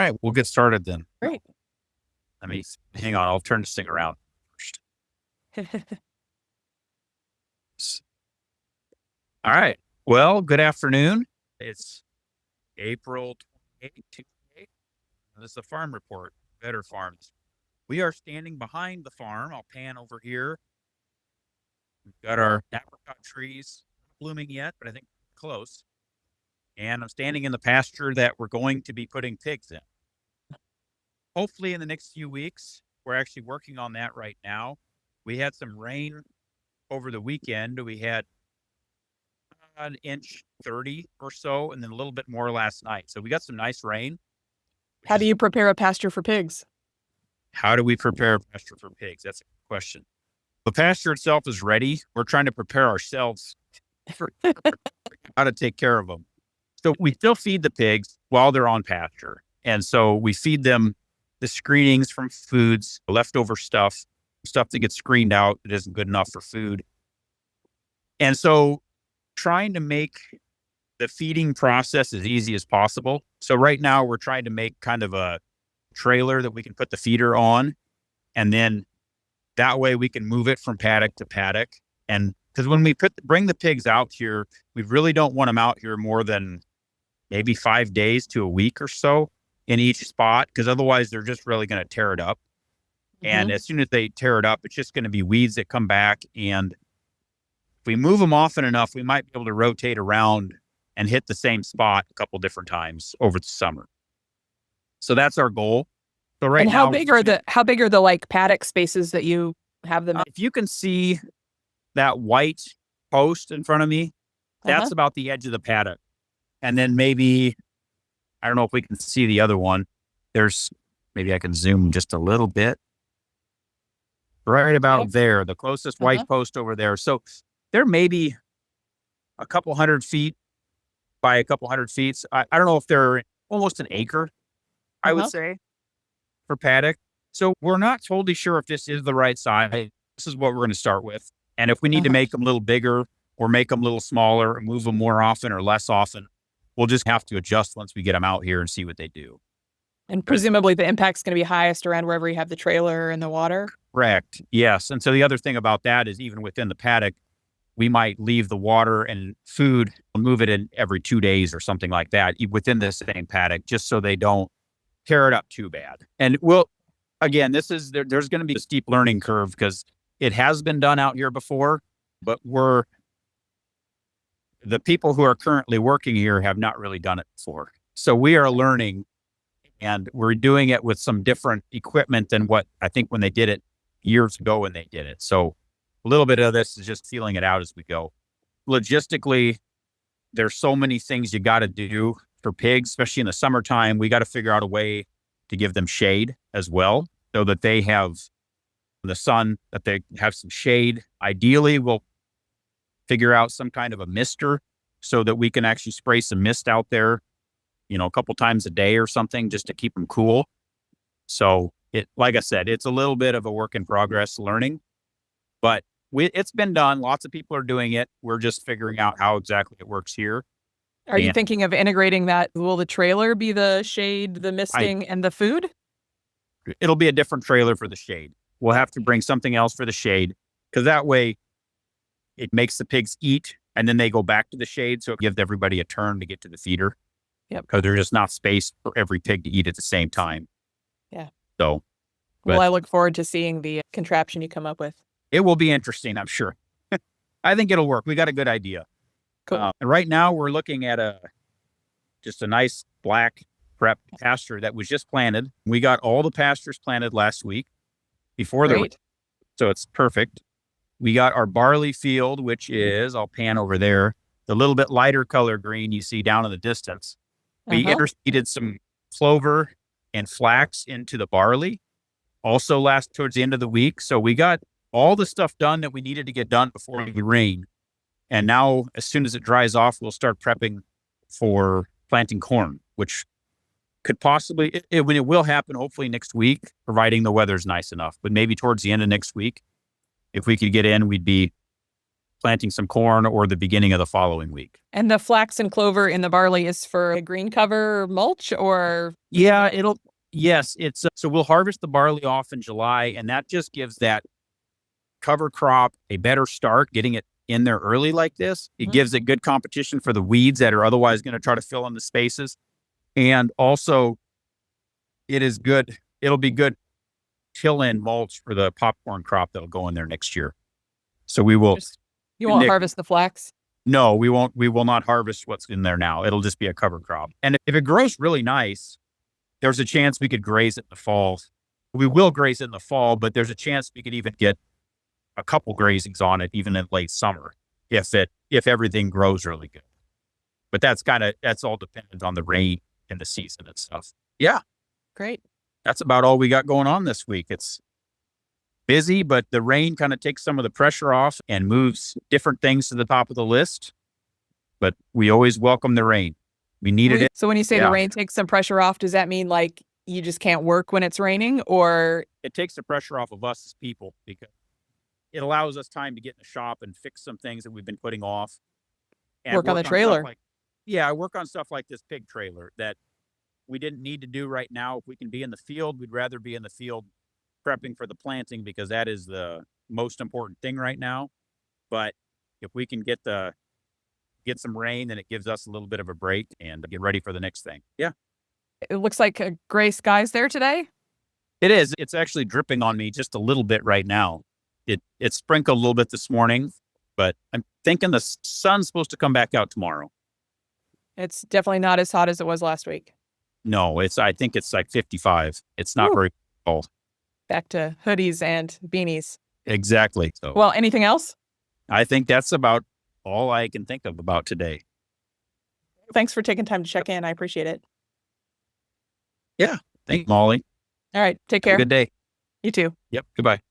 right, we'll get started then. Great. Hang on. I'll turn this thing around first. All right. Well, good afternoon. It's April 28th, Tuesday. This is the farm report, Better Farms. We are standing behind the farm. I'll pan over here. We've got our apricot trees, not blooming yet, but I think close. And I'm standing in the pasture that we're going to be putting pigs in. Hopefully in the next few weeks, we're actually working on that right now. We had some rain over the weekend. We had an inch 30 or so, and then a little bit more last night. So we got some nice rain. How do you prepare a pasture for pigs? How do we prepare a pasture for pigs? That's a good question. The pasture itself is ready. We're trying to prepare ourselves for how to take care of them. So we still feed the pigs while they're on pasture. And so we feed them the screenings from foods, leftover stuff that gets screened out that isn't good enough for food. And so trying to make the feeding process as easy as possible. So right now we're trying to make kind of a trailer that we can put the feeder on. And then that way we can move it from paddock to paddock. And because when we bring the pigs out here, we really don't want them out here more than maybe 5 days to a week or so in each spot, because otherwise they're just really going to tear it up. Mm-hmm. And as soon as they tear it up, it's just going to be weeds that come back. And if we move them often enough, we might be able to rotate around and hit the same spot a couple different times over the summer. So that's our goal. So right and how now, how big are the like paddock spaces that you have them? If you can see that white post in front of me, that's about the edge of the paddock. And then maybe, I don't know if we can see the other one. Maybe I can zoom just a little bit. Right about there, the closest white post over there. So there may be a couple 100 feet by a couple 100 feet. I don't know if they're almost an acre, I would say, for paddock. So we're not totally sure if this is the right size. This is what we're going to start with. And if we need to make them a little bigger or make them a little smaller or move them more often or less often, we'll just have to adjust once we get them out here and see what they do. And presumably the impact's going to be highest around wherever you have the trailer and the water? Correct. Yes. And so the other thing about that is even within the paddock, we might leave the water and food, move it in every 2 days or something like that within the same paddock, just so they don't tear it up too bad. And again, there's going to be a steep learning curve because it has been done out here before, but the people who are currently working here have not really done it before. So we are learning, and we're doing it with some different equipment than what I think when they did it years ago when they did it. So a little bit of this is just feeling it out as we go. Logistically, there's so many things you got to do for pigs, especially in the summertime. We got to figure out a way to give them shade as well so that they have the sun, that they have some shade. Ideally, we'll figure out some kind of a mister so that we can actually spray some mist out there, a couple times a day or something just to keep them cool. So like I said, it's a little bit of a work in progress learning, but it's been done. Lots of people are doing it. We're just figuring out how exactly it works here. Are you thinking of integrating that? Will the trailer be the shade, the misting, and the food? It'll be a different trailer for the shade. We'll have to bring something else for the shade because that way it makes the pigs eat and then they go back to the shade. So it gives everybody a turn to get to the feeder. Yep. Because there's just not space for every pig to eat at the same time. Yeah. So. Well, I look forward to seeing the contraption you come up with. It will be interesting, I'm sure. I think it'll work. We got a good idea. Cool. And right now we're looking at just a nice black prep pasture that was just planted. We got all the pastures planted last week before the rain. So it's perfect. We got our barley field, which is, I'll pan over there, the little bit lighter color green you see down in the distance. We interseeded some clover and flax into the barley also towards the end of the week. So we got all the stuff done that we needed to get done before the rain. And now, as soon as it dries off, we'll start prepping for planting corn, which could possibly, it will happen hopefully next week, providing the weather's nice enough. But maybe towards the end of next week, if we could get in, we'd be planting some corn or the beginning of the following week. And the flax and clover in the barley is for a green cover mulch or? Yeah, yes, it's so we'll harvest the barley off in July, and that just gives that cover crop a better start, getting it in there early like this. It gives it good competition for the weeds that are otherwise going to try to fill in the spaces. And also, it is good. It'll be good till-in mulch for the popcorn crop that'll go in there next year. So we will. You won't harvest the flax? No, we won't. We will not harvest what's in there now. It'll just be a cover crop. And if it grows really nice, there's a chance we could graze it in the fall. We will graze it in the fall, but there's a chance we could even get a couple grazings on it even in late summer if everything grows really good. But that's all dependent on the rain and the season and stuff. Yeah. Great. That's about all we got going on this week. It's busy, but the rain kind of takes some of the pressure off and moves different things to the top of the list. But we always welcome the rain. We needed it. So when you say the rain takes some pressure off, does that mean like you just can't work when it's raining, or? It takes the pressure off of us as people because it allows us time to get in the shop and fix some things that we've been putting off. And work on the trailer. Work on stuff like this pig trailer that we didn't need to do right now. If we can be in the field, we'd rather be in the field prepping for the planting because that is the most important thing right now. But if we can get some rain, then it gives us a little bit of a break and get ready for the next thing. Yeah. It looks like a gray skies there today. It is. It's actually dripping on me just a little bit right now. It sprinkled a little bit this morning, but I'm thinking the sun's supposed to come back out tomorrow. It's definitely not as hot as it was last week. No, I think it's like 55. It's not very cold. Back to hoodies and beanies. Exactly. So, well, anything else? I think that's about all I can think of about today. Thanks for taking time to check in. I appreciate it. Yeah. Thanks, Molly. All right. Take care. Have a good day. You too. Yep. Goodbye.